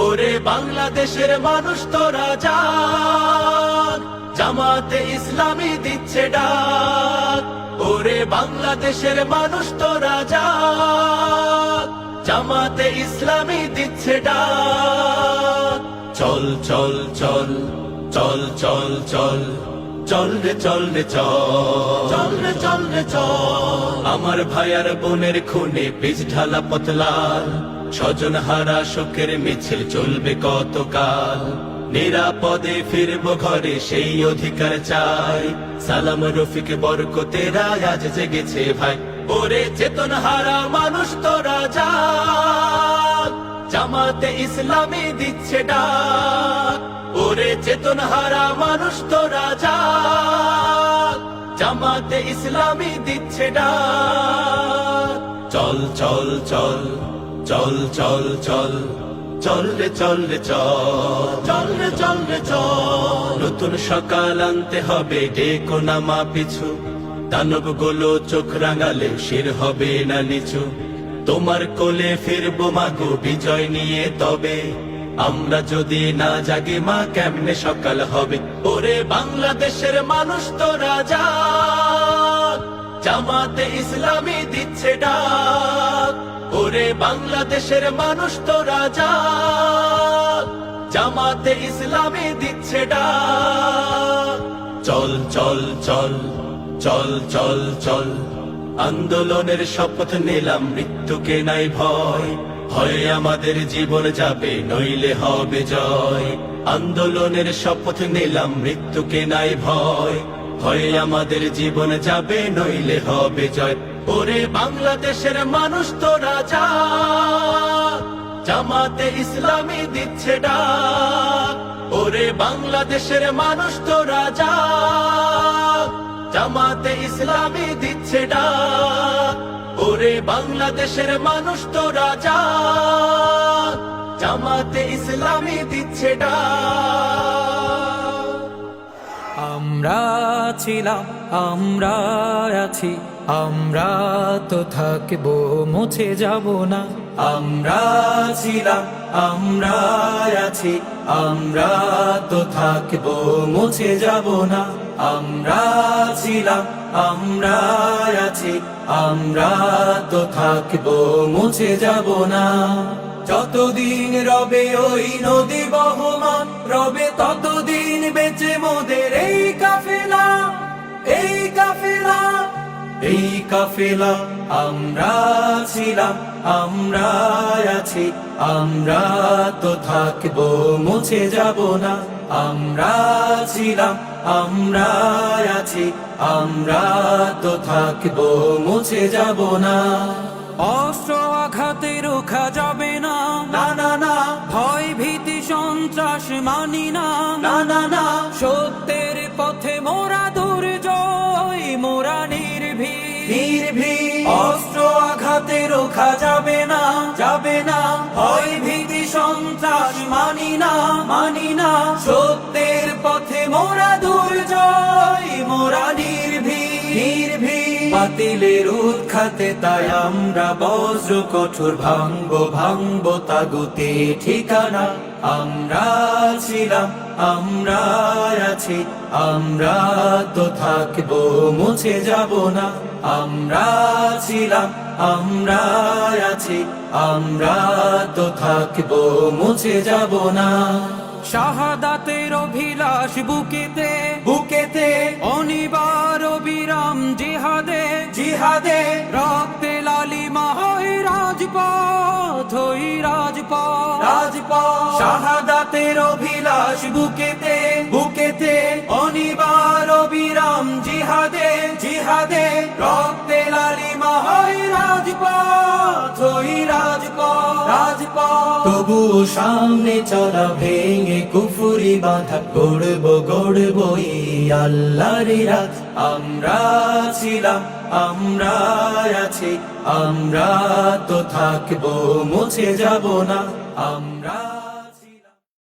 ওরে বাংলাদেশের মানুষ তোরা জাগ, জামাতে ইসলামী দিচ্ছে ডাক। ওরে বাংলাদেশের মানুষ তোরা জাগ, জামাতে ইসলামী দিচ্ছে ডাক। চল চল চল চল চল চল চল রে চল রে চল, চল রে চল রে চল। আমার ভাইয়ার বোনের খুনে পিচ ঢালা পথলাল, স্বজন হারা শোকের মিছিল চলবে কতকাল। নিরাপদে ফিরবো ঘরে সেই অধিকার চাই। সালাম রফিক বরকতেরা আজ জেগেছে ভাই। ওরে চেতন হারা মানুষ তোরা জাগ, জামাতে ইসলামী দিচ্ছে ডাক। ওরে চেতন হারা মানুষ তোরা জাগ, জামাতে ইসলামী দিচ্ছে ডাক। চল চল চল চল চল চল চল রে চল রে চল, চল রে চল রে চল। নতুন সকাল আনতে হবে ডেকো নামা পিছু, দানব গুলো চোখ রাঙালে শির হবে না নিচু। তোমার কোলে ফিরবো মাগো বিজয় নিয়ে, তবে আমরা যদি না জাগি মা কেমনে সকাল হবে। ওরে বাংলাদেশের মানুষ তোরা জাগ, জামাতে ইসলামী দিচ্ছে ডাক। ওরে বাংলাদেশের মানুষ তোরা জাগ, জামাতে ইসলামী দিচ্ছে ডাক। চল চল চল চল চল চল, আন্দোলনের শপথ নিলাম মৃত্যুকে নাই ভয়। হয় আমাদের জীবন যাবে নইলে হবে জয়। আন্দোলনের শপথ নিলাম মৃত্যুকে নাই ভয়। হয় আমাদের জীবন যাবে নইলে হবে জয়। ওরে বাংলাদেশের মানুষ তোরা জাগ, জামাতে ইসলামী দিচ্ছে ডাক। ওরে বাংলাদেশের মানুষ তোরা জাগ, জামাতে ইসলামী দিচ্ছে ডাক। ওরে বাংলাদেশের মানুষ তোরা জাগ, জামাতে ইসলামী দিচ্ছে ডাক। আমরা ছিলাম, আমরা আছি, আমরা তো থাকবো, মুছে যাব না। আমরা ছিলাম, আমরা আছি, আমরা তো থাকবো, মুছে যাব না। আমরা ছিলাম, আমরা আছি, আমরা তো থাকবো, মুছে যাব না। যতদিন রবে ওই নদী বহমান, রবে ততদিন বেঁচে মোদের এই কাফেলা, এই কাফেলা, এই কাফেলা। আমরা ছিলাম, আমরা আছি, আমরা তো থাকবো, মুছে যাব না। আমরা ছিলাম, আমরা আছি, আমরা তো থাকবো, মুছে যাব না। অস্ত্র আঘাতে রোখা যাবে না, না না না। ভয় ভীতি সন্ত্রাস মানি না, না না না। সত্যের পথে মোরা দুর্জয়, মোরা নির্ভীক, নির্ভীক। অস্ত্র আঘাতে রোখা যাবে না, যাবে না। ভয় ভীতি সন্ত্রাস মানি না, মানি না। সত্যের পথে মোরা দুর্জয়, মোরা নির্ভীক, নির্ভীক। বাতিলের উৎখাতে তাই আমরা বজ্র কঠোর ভাঙবো, ভাঙবো তাগুতে ঠিকানা। আমরা ছিলাম, আমরা আছি, আমরা তো থাকবো, মুছে যাব না। আমরা ছিলাম, আমরা আছি, আমরা তো থাকবো, মুছে যাব না। শাহাদাতের অভিলাষ বুকেতে, বুকেতে। অনিবার অবিরাম জিহাদে, জিহাদে। রক্তে লালিমা হয় রাজপথ, ওই রাজপথ, রাজপথ। শাহাদাতের অভিলাষ বুকেতে, বুকেতে। অনিবার অবিরাম জিহাদে, জিহাদে। রক্তে লালিমা হয় রাজপথ, ওই রাজপথ, রাজপথ। তবুও সামনে চলা ভেঙে কুফুরি বাঁধা গড়বো, গড়বো এই আল্লাহর রাত। আমরা ছিলাম, আমরা আছি, আমরা তো থাকবো, মুছে যাব না। আমরা